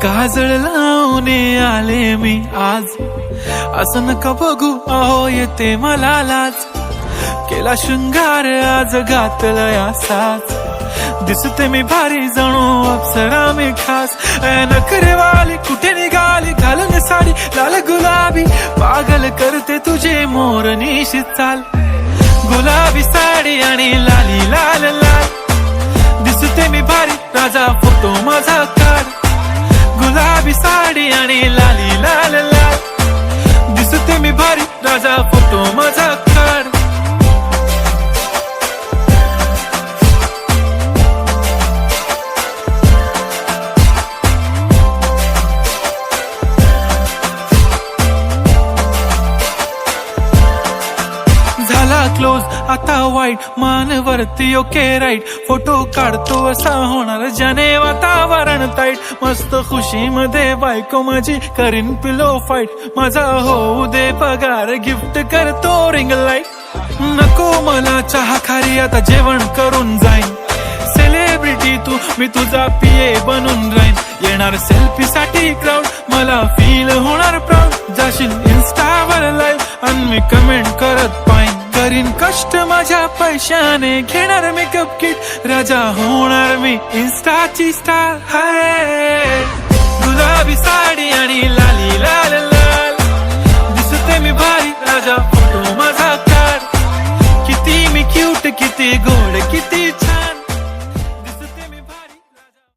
काजळ लावून आले मी आज, असं नका बघू अहो येते मला लाज. केला शृंगार आज घातलाय असाच, दिसते मी भारी जणू अप्सरा मी खास. नखरेवाली कुठे निघाली घालून साडी लाल गुलाबी, पागल करते तुझे मोरनीशी चाल. गुलाबी साडी आणि लाली लाल लाल, दिसते मी भारी राजा फोटो माझा काढ. गुलाबी साडी आणि लाली लाल लाल, दिसते मी भारी राजा फोटो माझा काढ. झाला क्लोज आता वाईट, मानवरती ओके राईट. फोटो काढतो असा होणार ज्याने वातावरण ताईट. मस्त खुशी मध्ये बायको माझी करीन पिलो फाईट. माझा होऊ दे पगार गिफ्ट करतो रिंग लाईट. नको मला चहा खारी आता जेवण करून जाईन. सेलिब्रिटी तू मी तुझा पिये बनून राहीन. येणार सेल्फी साठी क्राऊड मला फील होणार प्राऊड. जाशील इन्स्टावर लाईव्ह आणि मी कमेंट करत पाईन. करीन कष्ट माझ्या पैशाने घेणार मेकअप किट. राजा होणार मी इन्स्टाची स्टार. हाय गुलाबी साडी आणि लाली लाल लाल, दिसते मी भारी राजा फोटो माझा काढ. किती मी क्यूट किती गोड किती छान.